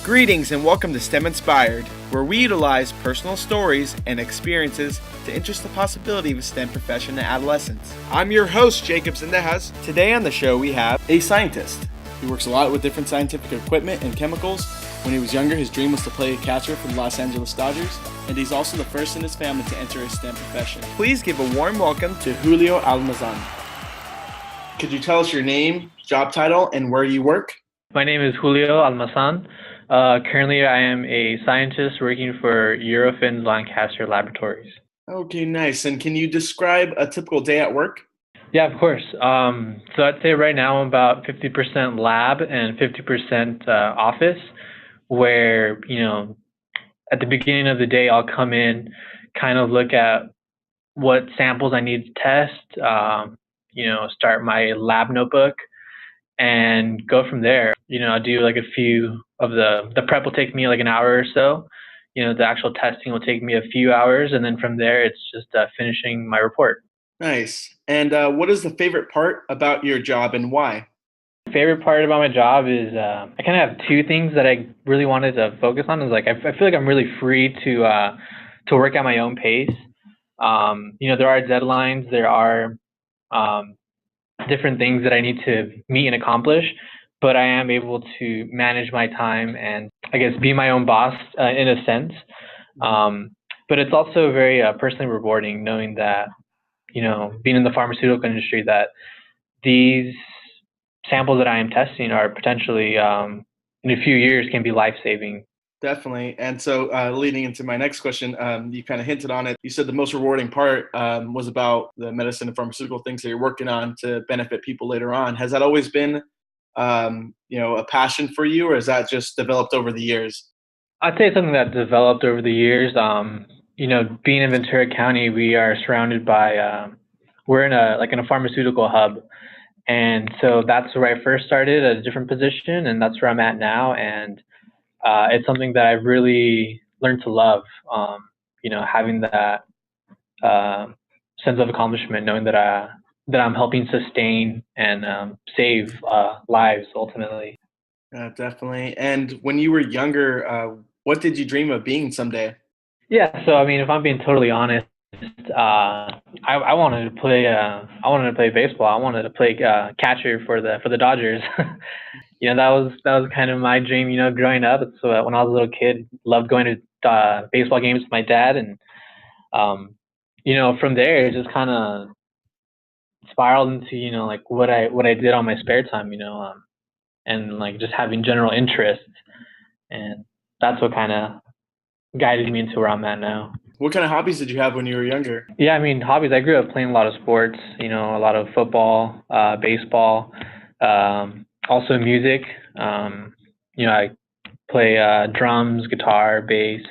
Greetings and welcome to STEM Inspired, where we utilize personal stories and experiences to interest the possibility of a STEM profession in adolescence. I'm your host, Jacob Zendejas. Today on the show we have a scientist. He works a lot with different scientific equipment and chemicals. When he was younger, his dream was to play catcher for the Los Angeles Dodgers, and he's also the first in his family to enter a STEM profession. Please give a warm welcome to Julio Almazan. Could you tell us your name, job title, and where you work? My name is Julio Almazan. Currently, I am a scientist working for Eurofins Lancaster Laboratories. Okay, nice. And can you describe a typical day at work? Yeah, of course. So I'd say right now I'm about 50% lab and 50% office, where, at the beginning of the day, I'll come in, kind of look at what samples I need to test, start my lab notebook, and go from there. I'll do like a few of the prep will take me like an hour or so. The actual testing will take me a few hours, and then from there it's just finishing my report. Nice. And what is the favorite part about your job and why? Favorite part about my job is I kind of have two things that I really wanted to focus on. Is like I feel like I'm really free to work at my own pace. There are deadlines, there are different things that I need to meet and accomplish, but I am able to manage my time and I guess be my own boss in a sense. But it's also very personally rewarding knowing that, being in the pharmaceutical industry, that these samples that I am testing are potentially in a few years can be life-saving. Definitely. And so leading into my next question, you kind of hinted on it. You said the most rewarding part was about the medicine and pharmaceutical things that you're working on to benefit people later on. Has that always been, a passion for you, or has that just developed over the years? I'd say it's something that developed over the years. Being in Ventura County, we are surrounded by, we're in a pharmaceutical hub. And so that's where I first started at a different position, and that's where I'm at now. And it's something that I've really learned to love, having that sense of accomplishment, knowing that I'm helping sustain and save lives ultimately. Definitely. And when you were younger, what did you dream of being someday? Yeah, so if I'm being totally honest, I wanted to play. I wanted to play baseball. I wanted to play catcher for the Dodgers. That was kind of my dream. Growing up. So when I was a little kid, loved going to baseball games with my dad, and from there it just kind of spiraled into like what I did on my spare time. And like just having general interests, and that's what kind of guided me into where I'm at now. What kind of hobbies did you have when you were younger? Yeah, hobbies. I grew up playing a lot of sports, a lot of football, baseball, also music. I play drums, guitar, bass.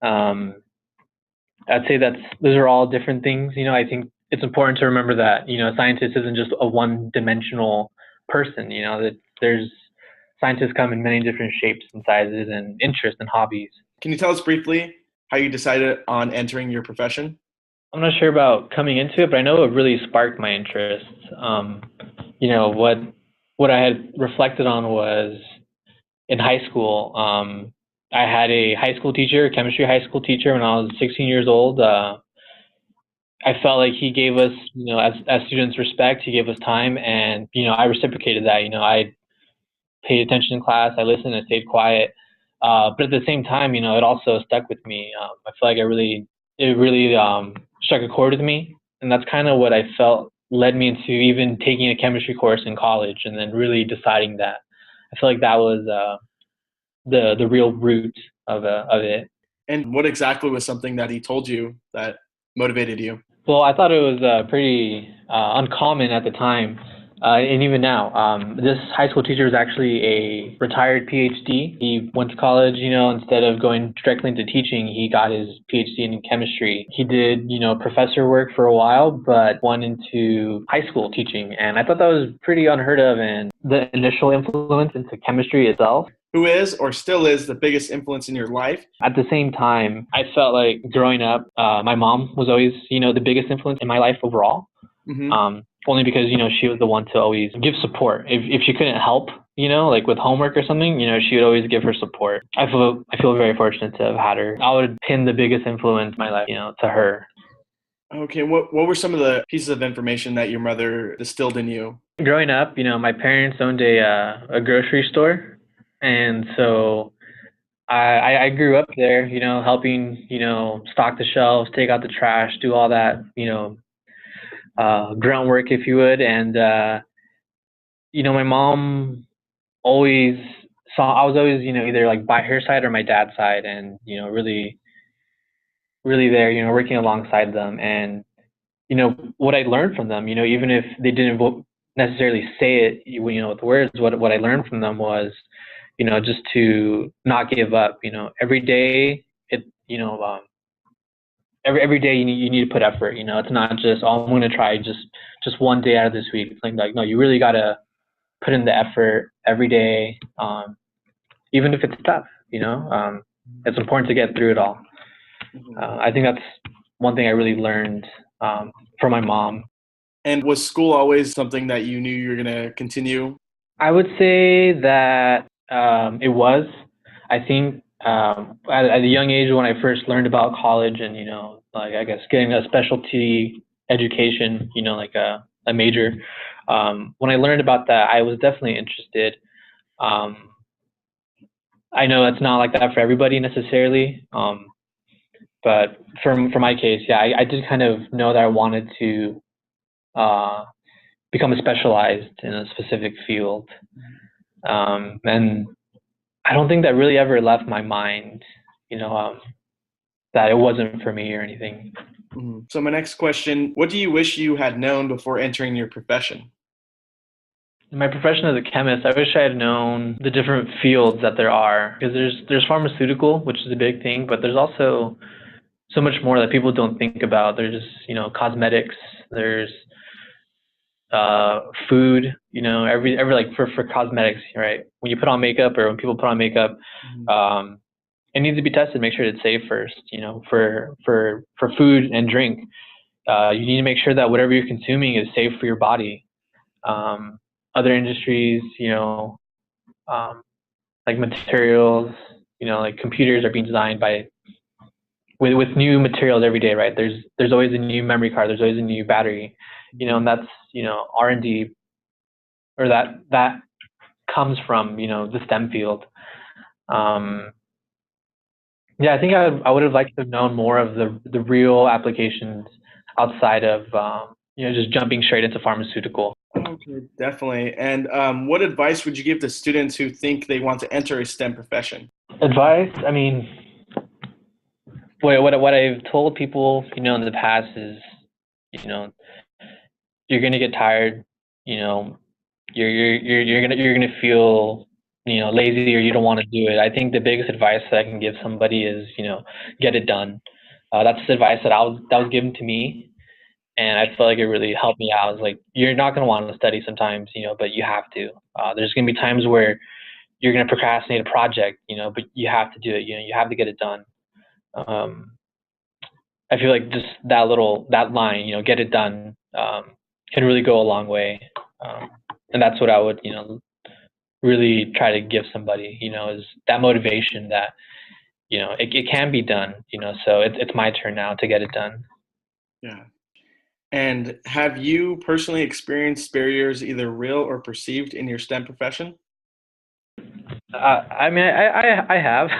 I'd say those are all different things. I think it's important to remember that, a scientist isn't just a one-dimensional person, that there's scientists come in many different shapes and sizes and interests and hobbies. Can you tell us briefly how you decided on entering your profession? I'm not sure about coming into it, but I know it really sparked my interest. What I had reflected on was in high school. I had a high school teacher, a chemistry high school teacher, when I was 16 years old. I felt like he gave us, as students, respect. He gave us time, and I reciprocated that. I paid attention in class, I listened, I stayed quiet. But at the same time, it also stuck with me. I feel like it really struck a chord with me, and that's kind of what I felt led me into even taking a chemistry course in college, and then really deciding that. I feel like that was the real root of it. And what exactly was something that he told you that motivated you? Well, I thought it was pretty uncommon at the time. And even now, this high school teacher is actually a retired PhD. He went to college, instead of going directly into teaching, he got his PhD in chemistry. He did, professor work for a while, but went into high school teaching. And I thought that was pretty unheard of, and the initial influence into chemistry itself. Who is or still is the biggest influence in your life? At the same time, I felt like growing up, my mom was always, the biggest influence in my life overall. Mm-hmm. Only because, she was the one to always give support. If she couldn't help, like with homework or something, she would always give her support. I feel very fortunate to have had her. I would pin the biggest influence in my life, to her. Okay, what were some of the pieces of information that your mother distilled in you? Growing up, my parents owned a grocery store, and so I grew up there, helping, stock the shelves, take out the trash, do all that, grunt work, if you would. And, my mom always I was always, either like by her side or my dad's side, and, really, really there, working alongside them. And, what I learned from them, even if they didn't necessarily say it, with words, what I learned from them was, just to not give up, every day, every day you need to put effort. It's not just, oh, I'm going to try just one day out of this week. It's like no, you really got to put in the effort every day, even if it's tough. It's important to get through it all. I think that's one thing I really learned from my mom. And was school always something that you knew you were going to continue? I would say that it was. I think at a young age when I first learned about college and, like I guess getting a specialty education, like a major, when I learned about that, I was definitely interested. I know it's not like that for everybody necessarily, but for my case, yeah, I did kind of know that I wanted to become specialized in a specific field. And I don't think that really ever left my mind, that it wasn't for me or anything. So my next question, what do you wish you had known before entering your profession? In my profession as a chemist, I wish I had known the different fields that there are, because there's pharmaceutical, which is a big thing, but there's also so much more that people don't think about. There's, cosmetics, there's food, every like for cosmetics, right? When you put on makeup or when people put on makeup, it needs to be tested, make sure it's safe first, for food and drink. You need to make sure that whatever you're consuming is safe for your body. Other industries, like materials, like computers are being designed with new materials every day, right? There's always a new memory card, there's always a new battery, and that's, R&D, or that comes from, the STEM field. Yeah, I think I would have liked to have known more of the real applications outside of, just jumping straight into pharmaceutical. Okay, definitely. And what advice would you give to students who think they want to enter a STEM profession? Advice? I mean, what I've told people, in the past is, you're gonna get tired, you're gonna feel, lazy, or you don't want to do it. I think the biggest advice that I can give somebody is, get it done. That's the advice that was given to me, and I feel like it really helped me out. It's like, you're not gonna want to study sometimes, but you have to. There's gonna be times where you're gonna procrastinate a project, but you have to do it. You have to get it done. I feel like just that line, get it done, can really go a long way. And that's what I would, really try to give somebody, is that motivation that, it can be done, so it's my turn now to get it done. Yeah. And have you personally experienced barriers, either real or perceived, in your STEM profession? I mean, I have.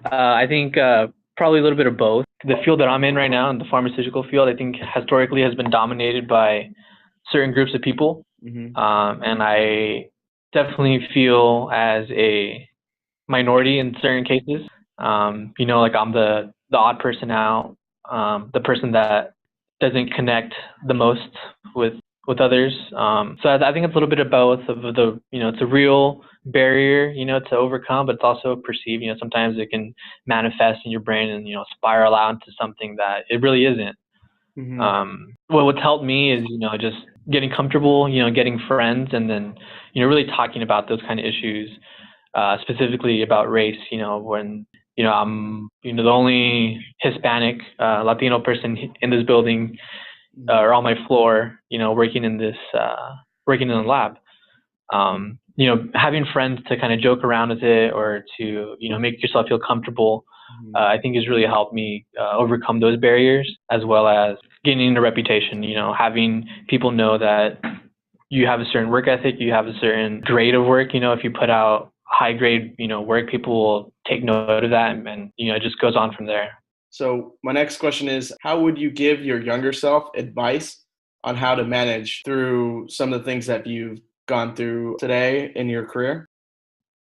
I think probably a little bit of both. The field that I'm in right now, in the pharmaceutical field, I think historically has been dominated by certain groups of people. And I definitely feel as a minority in certain cases. Like I'm the odd person out, the person that doesn't connect the most with others. So I think it's a little bit of both of the, it's a real barrier, to overcome, but it's also perceived. Sometimes it can manifest in your brain and, spiral out into something that it really isn't. What's helped me is, just getting comfortable, getting friends, and then, really talking about those kind of issues, specifically about race, when, I'm, the only Hispanic, Latino person in this building, or on my floor, working in the lab. having friends to kind of joke around with it or to, make yourself feel comfortable, I think has really helped me overcome those barriers, as well as gaining a reputation, having people know that you have a certain work ethic, you have a certain grade of work. If you put out high grade, work, people will take note of that, and it just goes on from there. So my next question is, how would you give your younger self advice on how to manage through some of the things that you've gone through today in your career?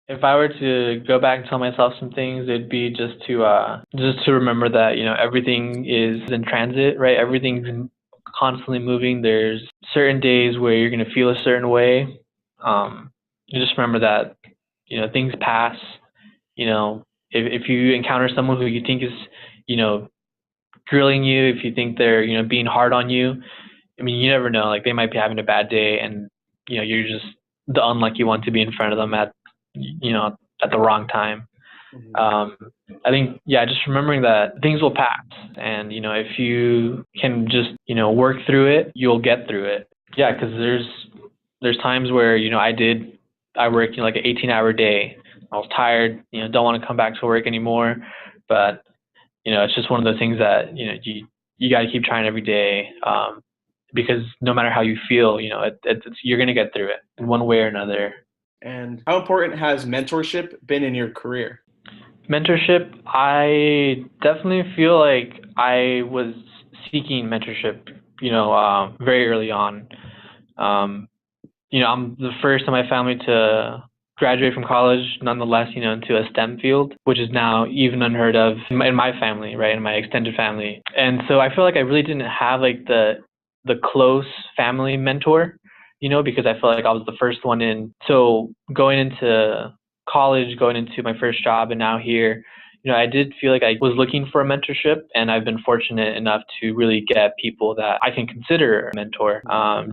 If I were to go back and tell myself some things, it'd be just to remember that everything is in transit, right? Everything's constantly moving. There's certain days where you're going to feel a certain way. You just remember that things pass. If you encounter someone who you think is grilling you, if you think they're being hard on you, I mean, you never know. Like, they might be having a bad day, and you're just the unlucky one to be in front of them at the wrong time. I think, just remembering that things will pass, and if you can just work through it, you'll get through it. Yeah, because there's times where I worked like an 18-hour day. I was tired, don't want to come back to work anymore, but it's just one of those things that you got to keep trying every day, because no matter how you feel, you're gonna get through it in one way or another. And how important has mentorship been in your career? Mentorship, I definitely feel like I was seeking mentorship, very early on. I'm the first in my family to graduate from college, nonetheless, into a STEM field, which is now even unheard of in my family, right, in my extended family. And so I feel like I really didn't have like the close family mentor, because I felt like I was the first one in. So going into college, going into my first job, and now here, I did feel like I was looking for a mentorship, and I've been fortunate enough to really get people that I can consider a mentor.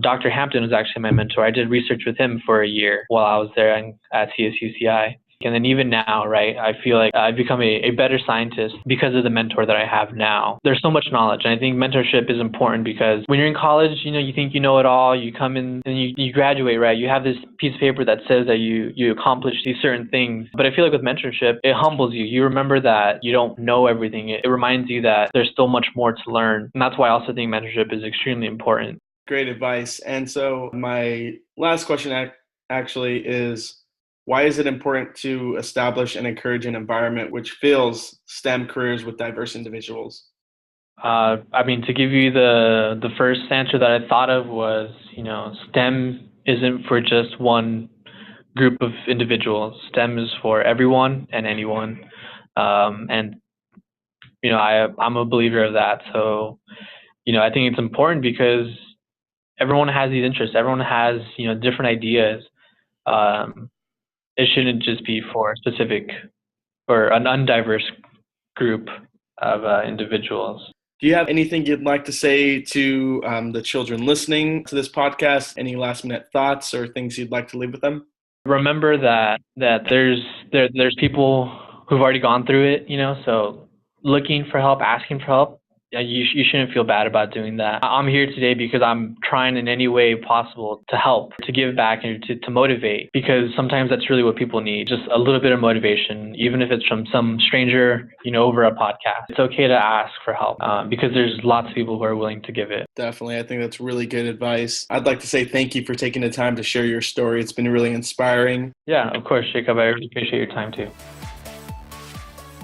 Dr. Hampton was actually my mentor. I did research with him for a year while I was there at CSUCI. And then even now, right, I feel like I've become a better scientist because of the mentor that I have now. There's so much knowledge, and I think mentorship is important because when you're in college, you think you know it all. You come in and you graduate, right? You have this piece of paper that says that you accomplished these certain things. But I feel like with mentorship, it humbles you. You remember that you don't know everything. It reminds you that there's still much more to learn. And that's why I also think mentorship is extremely important. Great advice. And so my last question actually is, why is it important to establish and encourage an environment which fills STEM careers with diverse individuals? To give you the first answer that I thought of was, STEM isn't for just one group of individuals. STEM is for everyone and anyone. I'm a believer of that. So, I think it's important because everyone has these interests. Everyone has, different ideas. It shouldn't just be for a specific or an undiverse group of individuals. Do you have anything you'd like to say to the children listening to this podcast? Any last minute thoughts or things you'd like to leave with them? Remember that there's people who've already gone through it, so looking for help, asking for help, you shouldn't feel bad about doing that. I'm here today because I'm trying in any way possible to help, to give back, and to motivate, because sometimes that's really what people need, just a little bit of motivation, even if it's from some stranger, over a podcast. It's okay to ask for help because there's lots of people who are willing to give it. Definitely. I think that's really good advice. I'd like to say thank you for taking the time to share your story. It's been really inspiring. Yeah, of course, Jacob. I really appreciate your time too.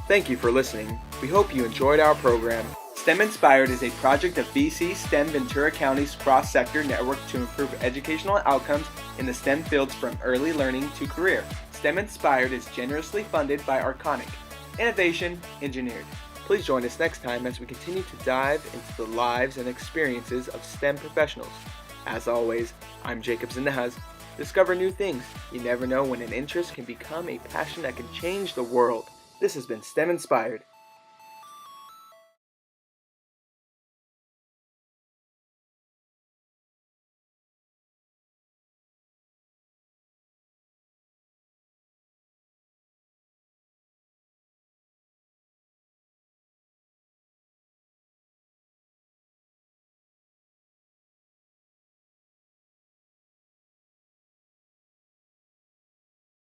Thank you for listening. We hope you enjoyed our program. STEM Inspired is a project of BC STEM Ventura County's cross-sector network to improve educational outcomes in the STEM fields from early learning to career. STEM Inspired is generously funded by Arconic. Innovation engineered. Please join us next time as we continue to dive into the lives and experiences of STEM professionals. As always, I'm Jacob Zindahaz. Discover new things. You never know when an interest can become a passion that can change the world. This has been STEM Inspired.